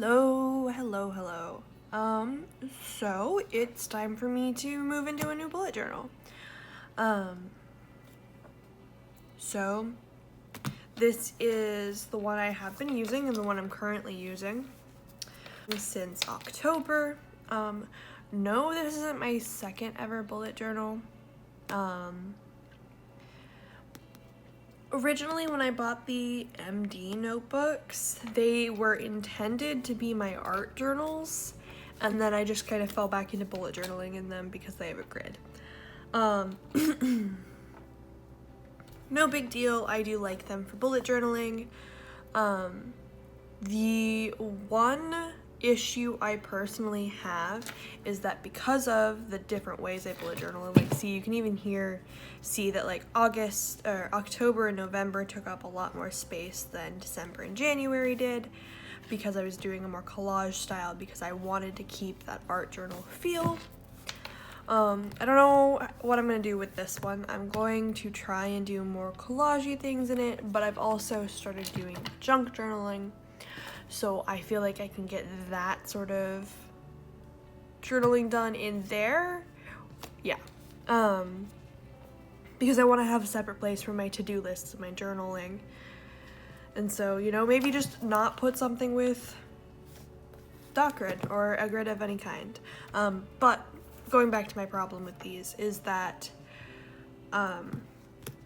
Hello. So it's time for me to move into a new bullet journal. So this is the one I have been using and the one I'm currently using since October. No, this isn't my second ever bullet journal. Originally, when I bought the MD notebooks, they were intended to be my art journals, and then I just kind of fell back into bullet journaling in them because they have a grid. No big deal, I do like them for bullet journaling. The one issue I personally have is that because of the different ways I bullet journal, like see, you can even see that like October and November took up a lot more space than December and January did, because I was doing a more collage style because I wanted to keep that art journal feel. I don't know what I'm going to do with this one. I'm going to try and do more collagey things in it, but I've also started doing junk journaling, so I feel like I can get that sort of journaling done in there. Yeah. Because I want to have a separate place for my to-do lists and my journaling. And so, maybe just not put something with dot grid or a grid of any kind. But going back to my problem with these is that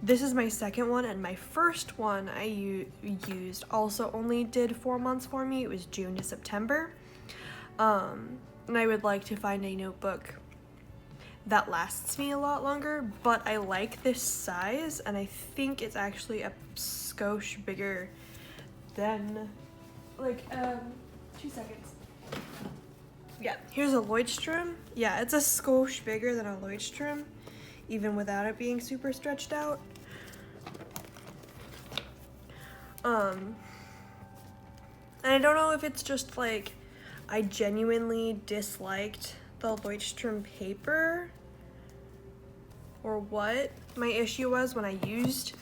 this is my second one, and my first one I used also only did 4 months for me. It was June to September. And I would like to find a notebook that lasts me a lot longer, but I like this size, and I think it's actually a skosh bigger than, 2 seconds. Yeah, here's a Leuchtturm. Yeah, it's a skosh bigger than a Leuchtturm, even without it being super stretched out. And I don't know if it's just like I genuinely disliked the Leuchtturm paper or what my issue was when I used,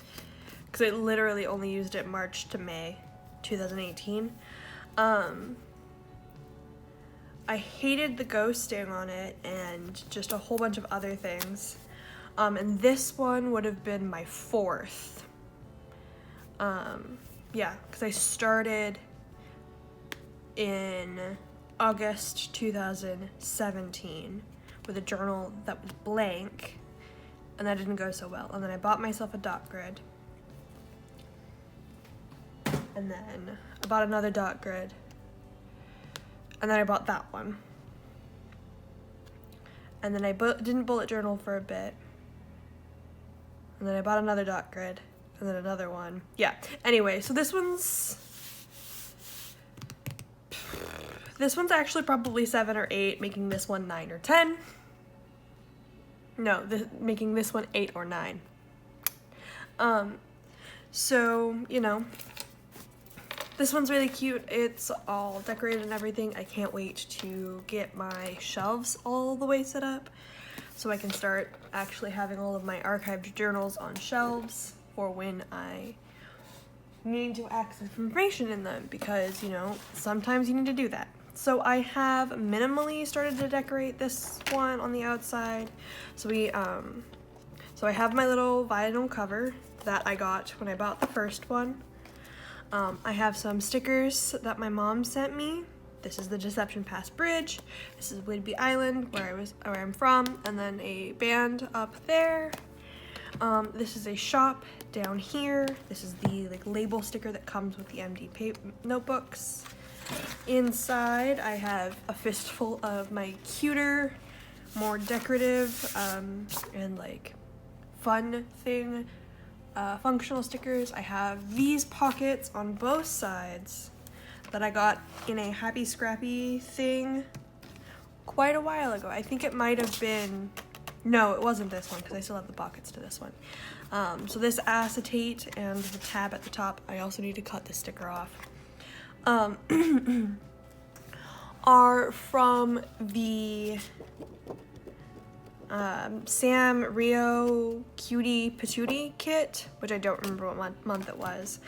because I literally only used it March to May 2018. I hated the ghosting on it and just a whole bunch of other things. And this one would have been my fourth. Yeah, because I started in August 2017 with a journal that was blank, and that didn't go so well. And then I bought myself a dot grid. And then I bought another dot grid. And then I bought that one. And then I didn't bullet journal for a bit. And then I bought another dot grid. And then another one. Yeah. Anyway, so this one's actually probably 7 or 8, making this one 9 or 10. No, making this one 8 or 9. So, this one's really cute. It's all decorated and everything. I can't wait to get my shelves all the way set up so I can start actually having all of my archived journals on shelves for when I need to access information in them, because, sometimes you need to do that. So I have minimally started to decorate this one on the outside. So I have my little vinyl cover that I got when I bought the first one. I have some stickers that my mom sent me. This is the Deception Pass Bridge. This is Whidbey Island, where I'm from, and then a band up there. This is a shop down here. This is the label sticker that comes with the MD notebooks. Inside, I have a fistful of my cuter, more decorative, and fun thing, functional stickers. I have these pockets on both sides that I got in a Happy Scrappy thing quite a while ago. I think it might have been, no, it wasn't this one, because I still have the pockets to this one. So this acetate and the tab at the top, I also need to cut the sticker off, are from the Sam Rio Cutie Patootie kit, which I don't remember what month it was.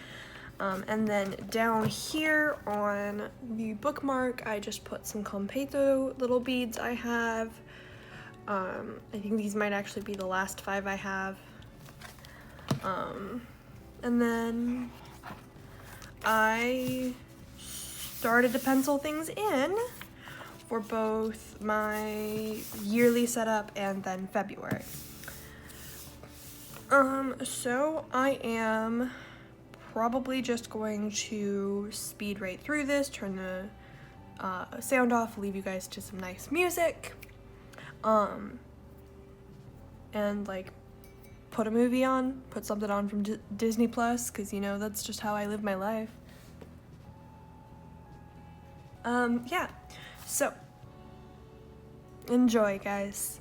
And then down here on the bookmark, I just put some Competo little beads I have. I think these might actually be the last 5 I have. And then I started to pencil things in for both my yearly setup and then February. So I am probably just going to speed right through this, turn the sound off, leave you guys to some nice music, and like put a movie on, put something on from Disney Plus, because you know that's just how I live my life. Yeah, so enjoy, guys.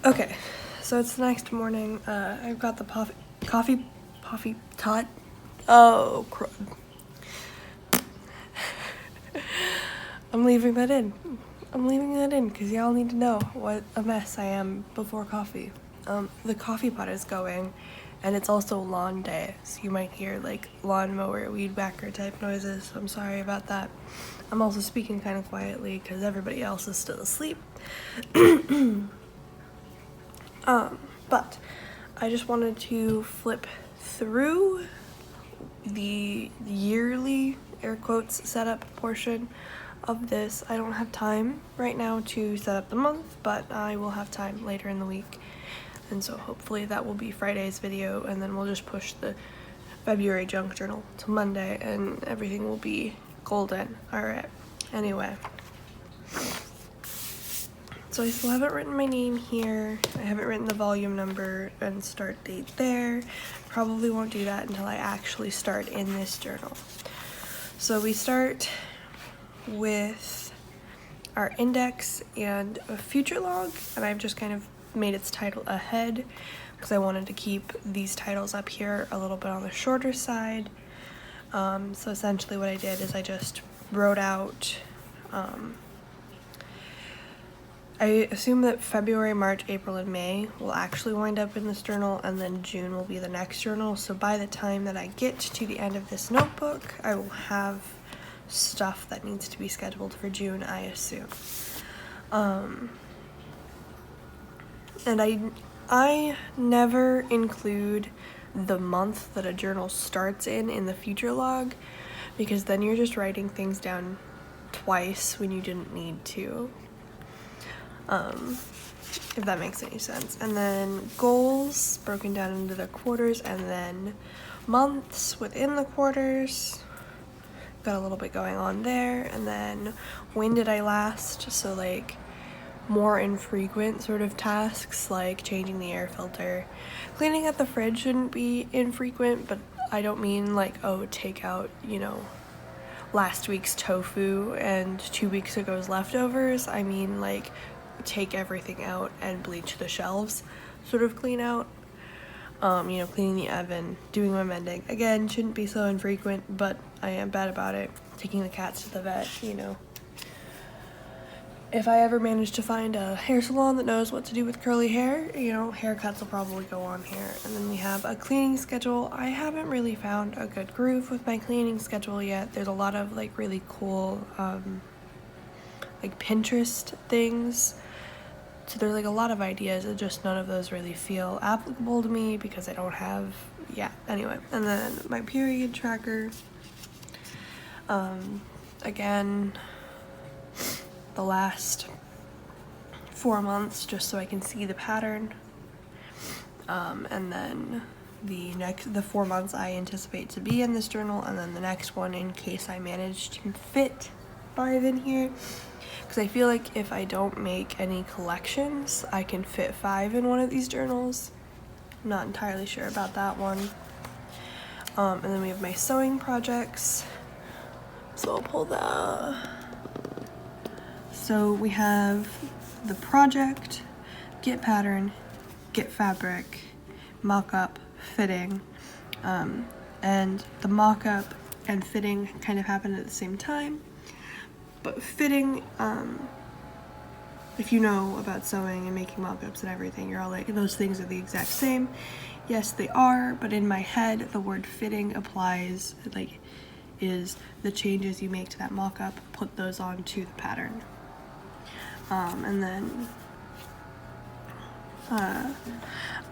Okay, so it's the next morning. I've got the coffee tot. Oh, crud. I'm leaving that in. I'm leaving that in because y'all need to know what a mess I am before coffee. The coffee pot is going, and it's also lawn day, so you might hear like lawnmower, weed whacker type noises. I'm sorry about that. I'm also speaking kind of quietly because everybody else is still asleep. But I just wanted to flip through the yearly air quotes setup portion of this. I don't have time right now to set up the month, but I will have time later in the week, and so hopefully that will be Friday's video, and then we'll just push the February junk journal to Monday and everything will be golden. All right, anyway, so I still haven't written my name here. I haven't written the volume number and start date there. Probably won't do that until I actually start in this journal. So we start with our index and a future log, and I've just kind of made its title ahead because I wanted to keep these titles up here a little bit on the shorter side. So essentially what I did is I just wrote out, I assume that February, March, April, and May will actually wind up in this journal, and then June will be the next journal. So by the time that I get to the end of this notebook, I will have stuff that needs to be scheduled for June, I assume. And I never include the month that a journal starts in the future log, because then you're just writing things down twice when you didn't need to. If that makes any sense. And then goals broken down into the quarters, and then months within the quarters. Got a little bit going on there. And then when did I last? So like more infrequent sort of tasks like changing the air filter. Cleaning out the fridge shouldn't be infrequent, but I don't mean like, oh, take out, you know, last week's tofu and 2 weeks ago's leftovers. I mean like take everything out and bleach the shelves sort of clean out. You know, cleaning the oven, doing my mending. Again, shouldn't be so infrequent, but I am bad about it. Taking the cats to the vet, you know. If I ever manage to find a hair salon that knows what to do with curly hair, you know, haircuts will probably go on here. And then we have a cleaning schedule. I haven't really found a good groove with my cleaning schedule yet. There's a lot of like really cool like Pinterest things. So there's like a lot of ideas, and just none of those really feel applicable to me because I don't have, yeah, anyway. And then my period tracker. Again, the last 4 months just so I can see the pattern. And then the 4 months I anticipate to be in this journal, and then the next one in case I manage to fit 5 in here. Because I feel like if I don't make any collections, I can fit 5 in one of these journals. I'm not entirely sure about that one. And then we have my sewing projects. So I'll pull the... So we have the project, get pattern, get fabric, mock-up, fitting, and the mock-up and fitting kind of happen at the same time. But fitting, if you know about sewing and making mock-ups and everything, you're all like, those things are the exact same. Yes, they are, but in my head, the word fitting applies, like, is the changes you make to that mock-up, put those onto the pattern. And then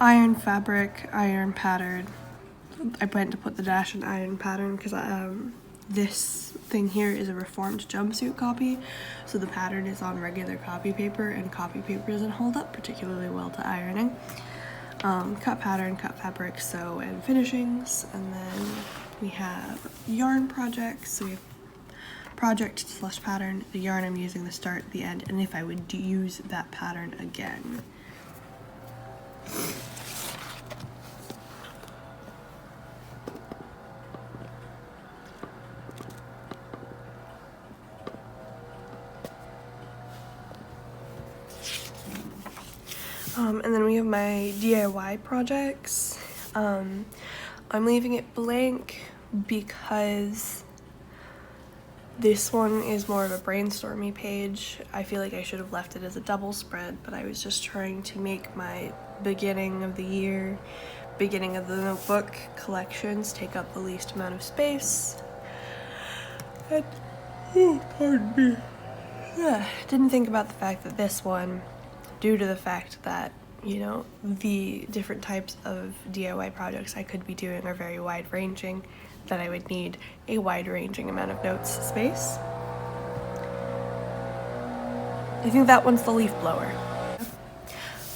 iron fabric, iron pattern. I plan to put the dash in iron pattern because this thing here is a reformed jumpsuit copy, so the pattern is on regular copy paper, and copy paper doesn't hold up particularly well to ironing. Cut pattern, cut fabric, sew, and finishings. And then we have yarn projects. So we have project / pattern, the yarn I'm using, the start, the end, and if I would use that pattern again. And then we have my DIY projects. I'm leaving it blank because this one is more of a brainstormy page. I feel like I should have left it as a double spread, but I was just trying to make my beginning of the year, beginning of the notebook collections take up the least amount of space. And, pardon me. Didn't think about the fact that this one, due to the fact that, you know, the different types of DIY projects I could be doing are very wide-ranging, that I would need a wide-ranging amount of notes space. I think that one's the leaf blower.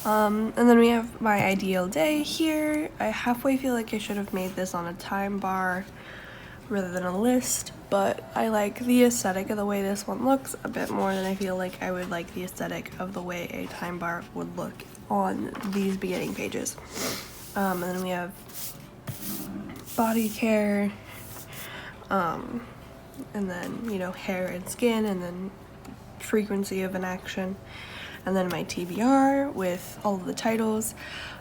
And then we have my ideal day here. I halfway feel like I should have made this on a time bar rather than a list, but I like the aesthetic of the way this one looks a bit more than I feel like I would like the aesthetic of the way a time bar would look on these beginning pages. And then we have body care, and then, you know, hair and skin, and then frequency of an action, and then my TBR with all of the titles.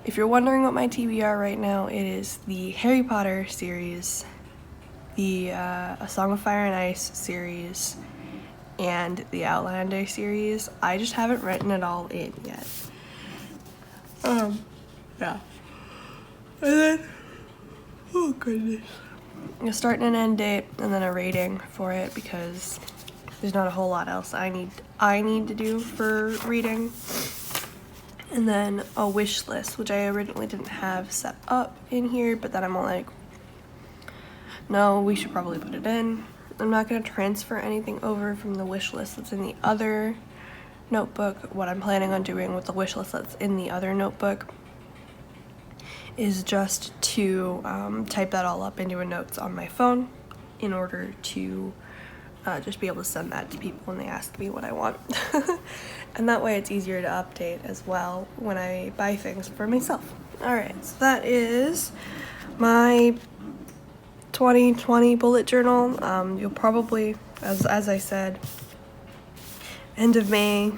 If you're wondering what my TBR right now, it is the Harry Potter series, the A Song of Fire and Ice series, and the Outlander series. I just haven't written it all in yet. Yeah. And then, oh goodness, a start and an end date, and then a rating for it, because there's not a whole lot else I need to do for reading. And then a wish list, which I originally didn't have set up in here, but then I'm like, no, we should probably put it in. I'm not going to transfer anything over from the wish list that's in the other notebook. What I'm planning on doing with the wish list that's in the other notebook is just to type that all up into a notes on my phone in order to just be able to send that to people when they ask me what I want. And that way it's easier to update as well when I buy things for myself. Alright, so that is my 2020 bullet journal. You'll probably, as I said, end of May,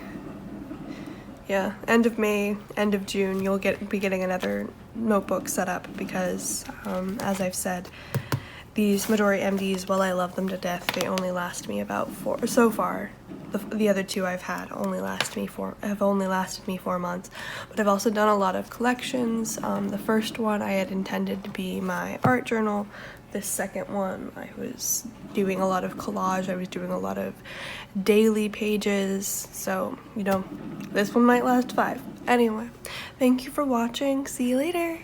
end of June, you'll be getting another notebook set up, because as I've said, these Midori MDs, while I love them to death, they only last me about so far. The other two I've had have only lasted me 4 months, but I've also done a lot of collections. The first one I had intended to be my art journal. This second one I was doing a lot of collage, I was doing a lot of daily pages, so, you know, this one might last 5. Anyway, thank you for watching, see you later!